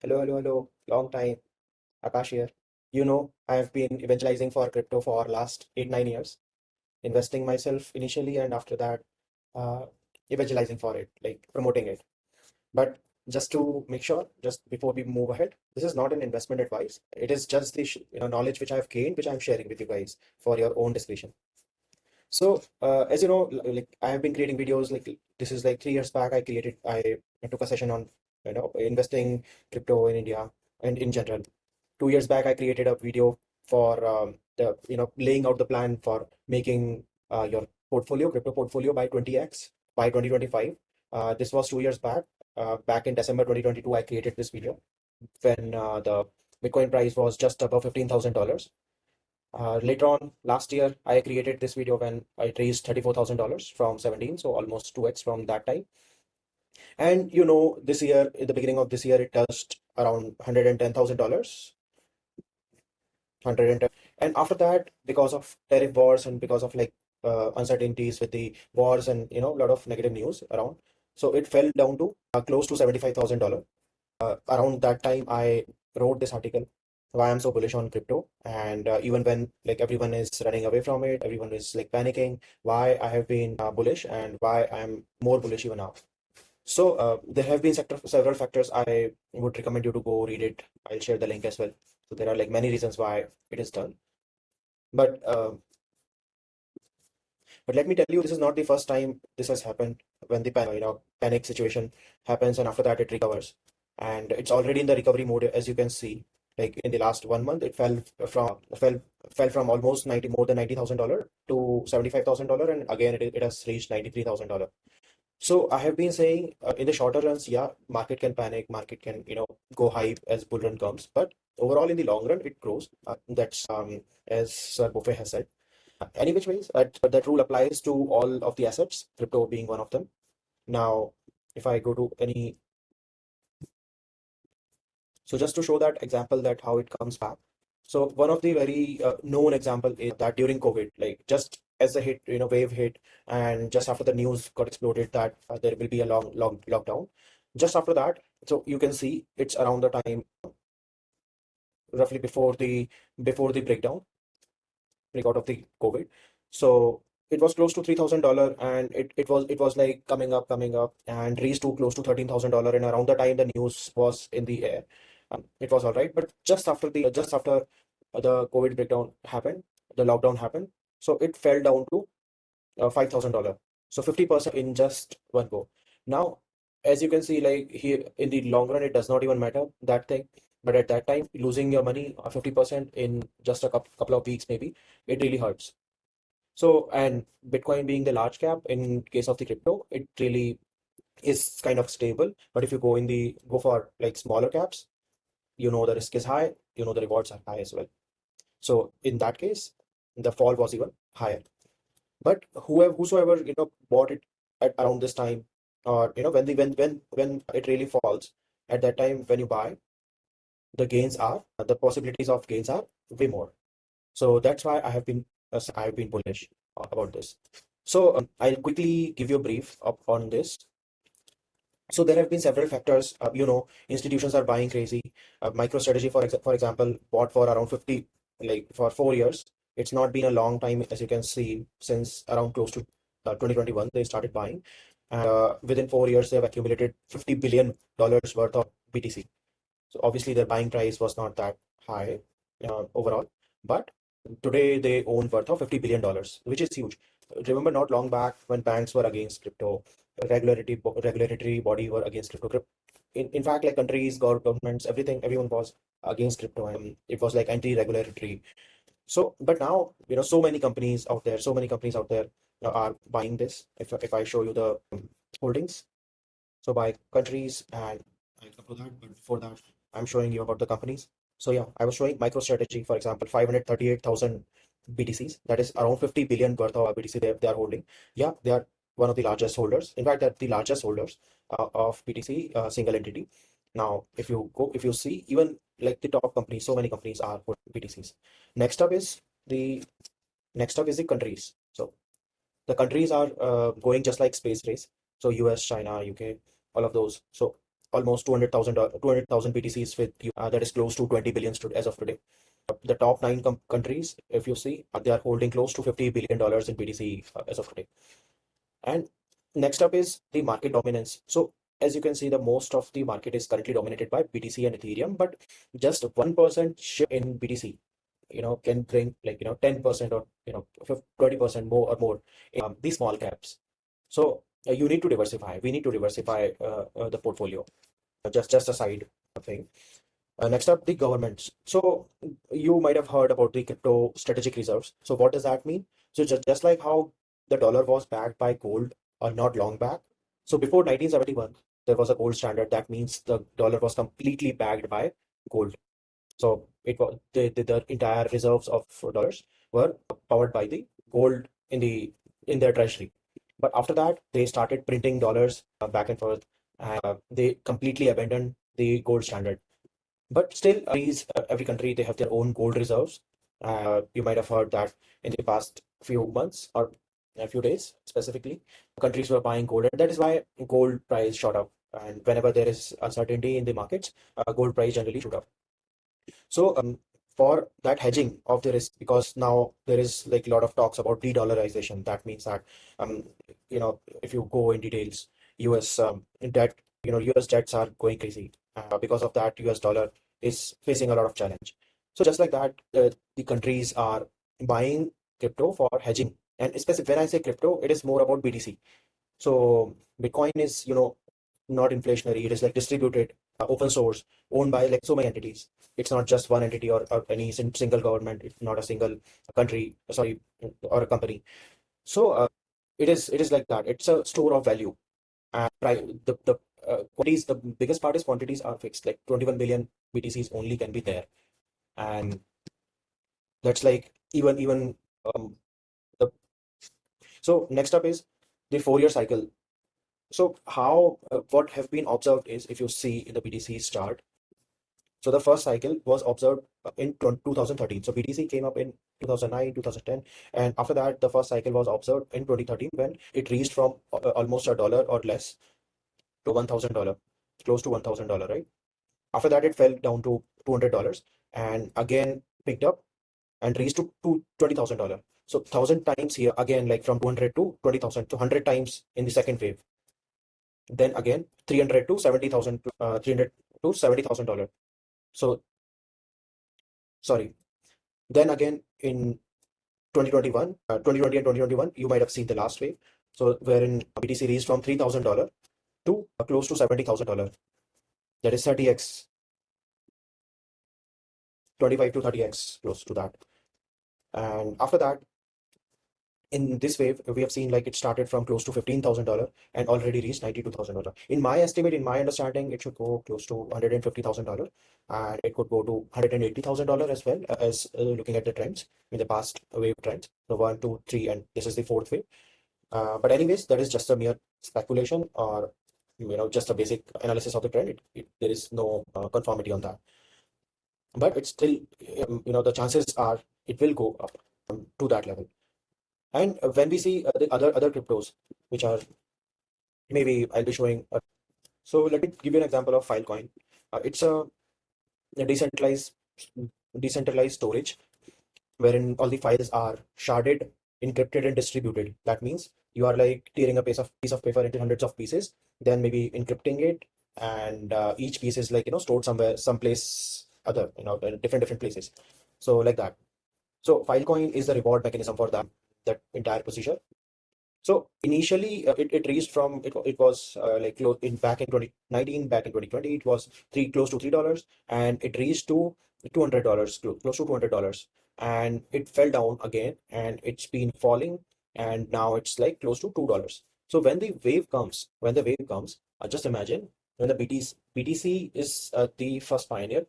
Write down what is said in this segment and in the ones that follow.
Hello, hello, hello. Long time. Akash here. I have been evangelizing for crypto for last 8, 9 years, investing myself initially, and after that, uh, evangelizing for it, like promoting it. But just to make sure, just before we move ahead, this is not an investment advice. It is just the knowledge which I've gained, which I'm sharing with you guys for your own discretion. So, as you know, like I have been creating videos. Like this is like 3 years back. I took a session on investing crypto in India and in general. 2 years back, I created a video for the laying out the plan for making your crypto portfolio by 20x by 2025. This was 2 years back. Back in December 2022, I created this video when the Bitcoin price was just above $15,000. Later on last year, I created this video when I raised $34,000 from 17, so almost 2x from that time. And this year, in the beginning of this year, it touched around $110,000. 110. And after that, because of tariff wars and because of like uncertainties with the wars and a lot of negative news around, so it fell down to close to $75,000. Around that time, I wrote this article why I'm so bullish on crypto, and even when like everyone is running away from it, everyone is like panicking, why I have been bullish and why I'm more bullish even now. So there have been several factors. I would recommend you to go read it. I'll share the link as well. So there are like many reasons why it is done. But let me tell you, this is not the first time this has happened when the panic situation happens and after that it recovers. And it's already in the recovery mode, as you can see. Like in the last 1 month, it fell from almost more than $90,000 to $75,000, and again it has reached $93,000. So I have been saying in the shorter runs, yeah, market can panic, market can go high as bull run comes, but overall in the long run it grows. That's as Sir Buffet has said. Any which ways, that rule applies to all of the assets, crypto being one of them. Now, if I go to any, so just to show that example that how it comes back. So one of the very known example is that during COVID, like just as the wave hit, and just after the news got exploded that there will be a long lockdown. Just after that, so you can see it's around the time roughly before the breakout of the COVID. So it was close to $3,000, and it was like coming up and reached to close to $13,000. And around the time the news was in the air, it was all right. But just after the COVID breakdown happened, the lockdown happened, so it fell down to $5,000. So 50% in just one go. Now, as you can see, like here in the long run, it does not even matter that thing. But at that time, losing your money 50% in just a couple of weeks, maybe, it really hurts. So, and Bitcoin being the large cap in case of the crypto, it really is kind of stable. But if you go for like smaller caps, the risk is high, the rewards are high as well. So in that case, the fall was even higher. But whosoever bought it at around this time, or when it really falls, at that time when you buy, the possibilities of gains are way more. So that's why I have been bullish about this. So I'll quickly give you a brief on this. So there have been several factors. Institutions are buying crazy. MicroStrategy, for example, bought for around 50, like for 4 years. It's not been a long time, as you can see, since around close to 2021 they started buying, and within 4 years they have accumulated $50 billion worth of BTC. So obviously their buying price was not that high overall, but today they own worth of $50 billion, which is huge. Remember, not long back when banks were against crypto, regulatory body were against crypto. In fact, like countries, governments, everyone was against crypto, and it was like anti-regulatory. So, but now, so many companies out there are buying this. If I show you the holdings, so by countries, and I'll come to that, but before that, I'm showing you about the companies. So yeah, I was showing MicroStrategy, for example, 538,000 BTCs. That is around 50 billion worth of BTC they are holding. Yeah, they are one of the largest holders. In fact, they're the largest holders of BTC single entity. Now, if you see, even like the top companies, so many companies are holding BTCs. Next up is the the countries. So the countries are going just like space race. So US, China, UK, all of those. So almost 200,000 BTCs with you. That is close to 20 billion as of today. The top nine countries, if you see, they are holding close to $50 billion in BTC as of today. And next up is the market dominance. So as you can see, the most of the market is currently dominated by BTC and Ethereum, but just 1% shift in BTC, can bring 10% or 20% more or more in these small caps. So you need to diversify. We need to diversify the portfolio. Just a side thing. Next up, the governments. So you might have heard about the crypto strategic reserves. So what does that mean? So just like how the dollar was backed by gold not long back. So before 1971, there was a gold standard. That means the dollar was completely backed by gold. So it was the entire reserves of dollars were powered by the gold in their treasury. But after that, they started printing dollars back and forth. They completely abandoned the gold standard. But still, every country they have their own gold reserves. You might have heard that in the past few months or a few days specifically, countries were buying gold, and that is why gold price shot up. And whenever there is uncertainty in the markets, gold price generally shoot up. So for that hedging of the risk, because now there is like a lot of talks about de-dollarization. That means that if you go in details, US debt, US debts are going crazy. Because of that, US dollar is facing a lot of challenge. So just like that, the countries are buying crypto for hedging. And especially when I say crypto, it is more about BTC. So Bitcoin is, not inflationary. It is like distributed, open source, owned by like so many entities. It's not just one entity or any single government. It's not a single country, sorry, or a company. So it is like that. It's a store of value. And the quantities, the biggest part is quantities are fixed. Like 21 billion BTCs only can be there, and that's like even the. So next up is the 4-year cycle. So how what have been observed is, if you see in the BTC's chart, so the first cycle was observed in 2013. So BTC came up in 2009, 2010, and after that the first cycle was observed in 2013 when it reached from almost $1 or less to $1,000, close to $1,000, right? After that it fell down to $200 and again picked up and reached to $20,000. So 1,000 times here again, like from 200 to 20,000 to 100 times in the second wave. Then again 300 to 70,000, $300 to $70,000. So sorry. Then again in 2021, 2020 and 2021, you might have seen the last wave. So wherein BTC reached from $3,000 to close to $70,000. That is 30x, 25 to 30x, close to that. And after that, in this wave, we have seen like it started from close to $15,000 and already reached $92,000. In my estimate, in my understanding, it should go close to $150,000 and it could go to $180,000 as well, as looking at the trends in the past wave trends. So 1, 2, 3, and this is the fourth wave. But anyways, that is just a mere speculation or just a basic analysis of the trend. There is no conformity on that. But it's still, the chances are it will go up to that level. And when we see the other cryptos, which are maybe I'll be showing. So let me give you an example of Filecoin. It's a decentralized storage wherein all the files are sharded, encrypted, and distributed. That means you are like tearing a piece of paper into hundreds of pieces, then maybe encrypting it, and each piece is like stored somewhere, someplace other, in different places. So like that. So Filecoin is the reward mechanism for that entire procedure. So initially, it reached from it was like close in back in 2019, back in 2020, it was close to $3, and it reached to $200, close to $200, and it fell down again, and it's been falling, and now it's like close to $2. So when the wave comes, just imagine when the BTC is the first pioneer.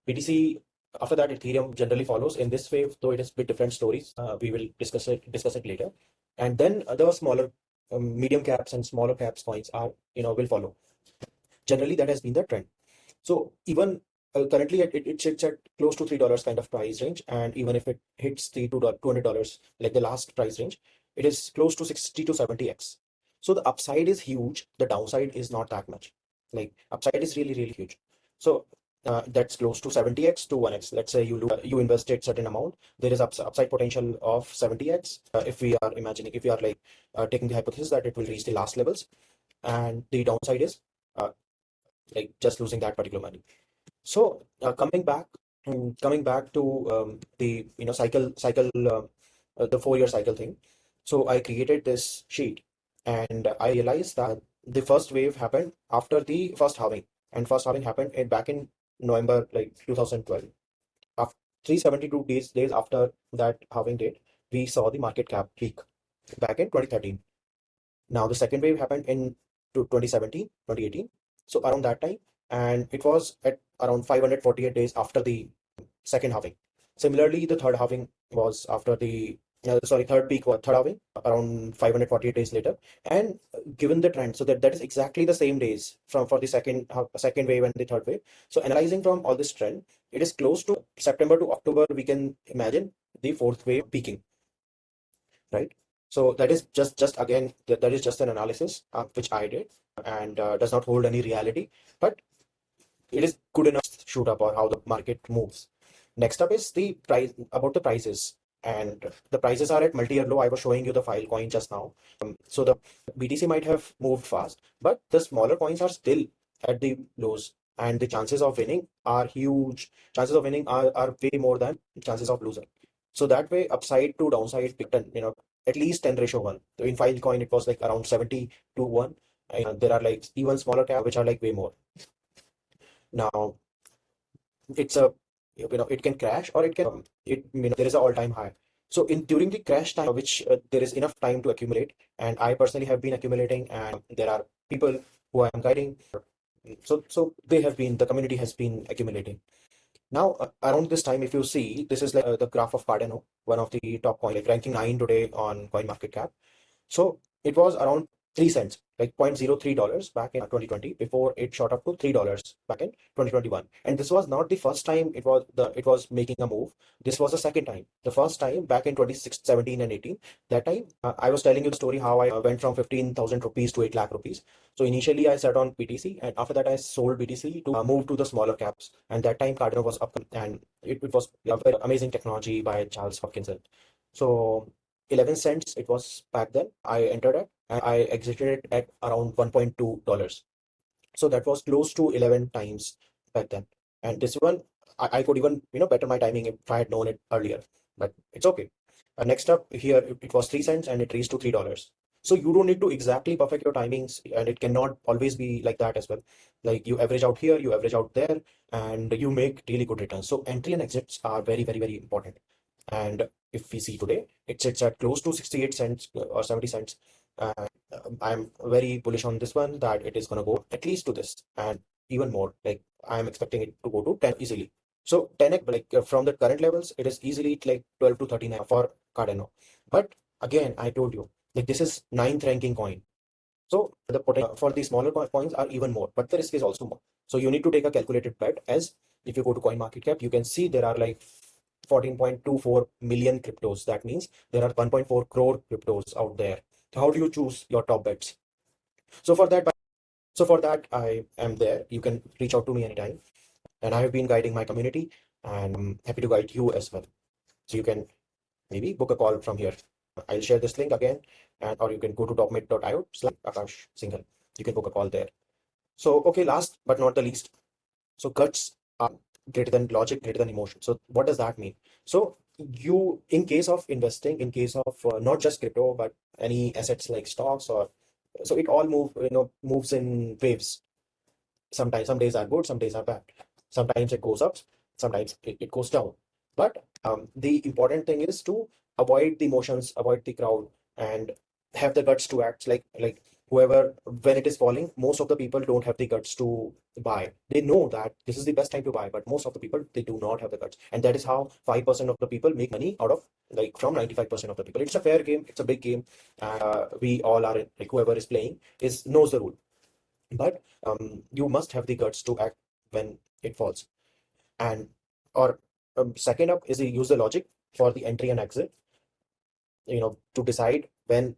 BTC, after that Ethereum generally follows in this wave, though it is bit different stories. We will discuss it later. And then other smaller medium caps and smaller caps coins are will follow. Generally that has been the trend. So even currently it sits at close to $3 kind of price range, and even if it hits the $200 like the last price range, it is close to 60 to 70x. So the upside is huge, the downside is not that much. Like upside is really, really huge. So that's close to 70x to 1x. Let's say you invested certain amount. There is upside potential of 70x. If we are imagining, if we are like taking the hypothesis that it will reach the last levels, and the downside is uh, like just losing that particular money. So coming back to the the 4 year cycle thing. So I created this sheet, and I realized that the first wave happened after the first halving, and first halving happened back in November like 2012. After 372 days after that halving date, we saw the market cap peak back in 2013. Now the second wave happened in 2017, 2018. So around that time, and it was at around 548 days after the second halving. Similarly, the third halving was after the third peak was third halving around 548 days later. And given the trend, so that is exactly the same days from for the second wave and the third wave. So analyzing from all this trend, it is close to September to October. We can imagine the fourth wave peaking, right? So that is just again that is just an analysis which I did, and does not hold any reality, but it is good enough to shoot up or how the market moves. Next up is the price about the prices. And the prices are at multi-year low. I was showing you the file coin just now. So the BTC might have moved fast, but the smaller coins are still at the lows, and the chances of winning are huge. Chances of winning are way more than chances of losing. So that way, upside to downside, at least 10 ratio 1. So in file coin, it was like around 70 to 1. And there are like even smaller cap which are like way more. Now it's a it can crash, or it can there is an all-time high. So in during the crash time, which there is enough time to accumulate, and I personally have been accumulating, and there are people who I am guiding. So they have been the community has been accumulating. Now around this time, if you see, this is like the graph of Cardano, one of the top coin, like ranking 9 today on coin market cap. So it was around 3 cents, like $0.03 back in 2020, before it shot up to $3 back in 2021. And this was not the first time it was making a move. This was the second time. The first time back in 2017 and 18. That time I was telling you the story how I went from 15,000 rupees to 8 lakh rupees. So initially I sat on BTC, and after that I sold BTC to move to the smaller caps. And that time Cardano was up, and it was a very amazing technology by Charles Hopkinson. So 11 cents it was back then. I entered it and I exited it at around $1.2. So that was close to 11 times back then. And this one, I could even, better my timing if I had known it earlier, but it's okay. Next up here, it was 3 cents and it reached to $3. So you don't need to exactly perfect your timings, and it cannot always be like that as well. Like you average out here, you average out there, and you make really good returns. So entry and exits are very, very, very important. And if we see today, it sits at close to 68 cents or 70 cents. And I'm very bullish on this one that it is going to go at least to this and even more. Like I'm expecting it to go to 10 easily. So 10x, like from the current levels, it is easily like 12 to 13 for Cardano. But again, I told you, like this is ninth ranking coin. So the potential for the smaller coins are even more, but the risk is also more. So you need to take a calculated bet. As if you go to coin market cap, you can see there are like 14.24 million cryptos. That means there are 1.4 crore cryptos out there. So how do you choose your top bets? So for that, I am there. You can reach out to me anytime, and I have been guiding my community, and I'm happy to guide you as well. So you can maybe book a call from here. I'll share this link again, and or you can go to topmate.io/Akash Singhal. You can book a call there. So okay, last but not the least. So guts are greater than logic, greater than emotion. So what does that mean? So you, in case of investing, in case of not just crypto, but any assets like stocks or so, it all moves in waves. Sometimes some days are good, some days are bad. Sometimes it goes up, sometimes it goes down. But the important thing is to avoid the emotions, avoid the crowd, and have the guts to act. Like whoever, when it is falling, most of the people don't have the guts to buy. They know that this is the best time to buy, but most of the people, they do not have the guts. And that is how 5% of the people make money out of, like, from 95% of the people. It's a fair game, it's a big game. We all are like, whoever is playing is knows the rule. But you must have the guts to act when it falls. And or second up is you use the logic for the entry and exit, to decide when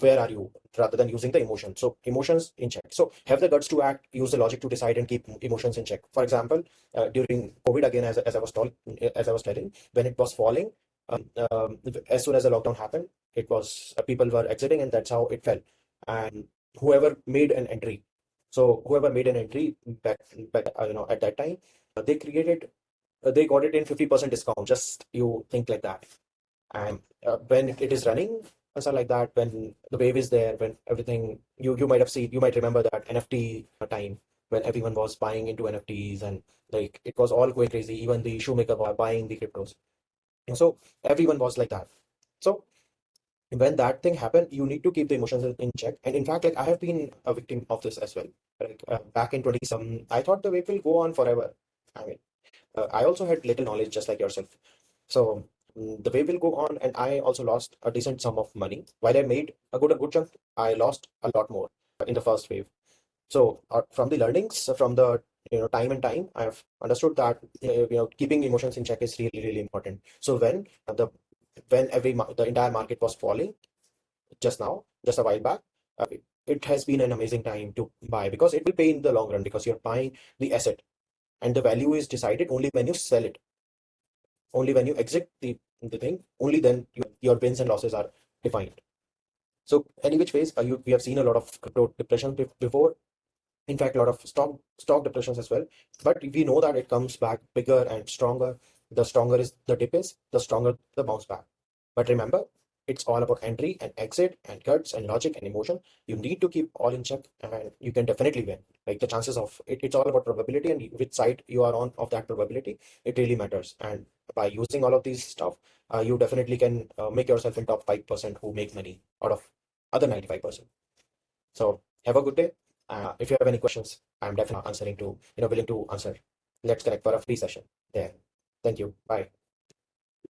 where are you, rather than using the emotion. So emotions in check. So have the guts to act, use the logic to decide, and keep emotions in check. For example, during COVID, again, as I was told, as I was telling, when it was falling, as soon as the lockdown happened, it was people were exiting, and that's how it fell. And whoever made an entry, whoever made an entry back at that time, they created, they got it in 50% discount. Just you think like that. And when it is running, something like that, when the wave is there, when everything, you might have seen, you might remember that NFT time when everyone was buying into NFTs, and like it was all going crazy. Even the shoemaker was buying the cryptos. So everyone was like that. So when that thing happened, you need to keep the emotions in check. And in fact, like I have been a victim of this as well. Like back in 20 some, I thought the wave will go on forever. I mean, I also had little knowledge just like yourself. So the wave will go on, and I also lost a decent sum of money. While I made a good chunk, I lost a lot more in the first wave. So from the learnings, from the time and time, I've understood that keeping emotions in check is really important. So when the entire market was falling just now, just a while back, it has been an amazing time to buy, because it will pay in the long run, because you're buying the asset, and the value is decided only when you sell it. Only when you exit the thing, only then your wins and losses are defined. So any which ways, we have seen a lot of crypto depression before. In fact, a lot of stock depressions as well. But we know that it comes back bigger and stronger. The stronger is the dip is, the stronger the bounce back. But remember, it's all about entry and exit and guts and logic and emotion. You need to keep all in check, and you can definitely win. Like the chances of it, it's all about probability, and which side you are on of that probability. It really matters. And by using all of these stuff, you definitely can make yourself in top 5% who make money out of other 95%. So have a good day. If you have any questions, I'm definitely answering to, willing to answer. Let's connect for a free session there. Thank you. Bye.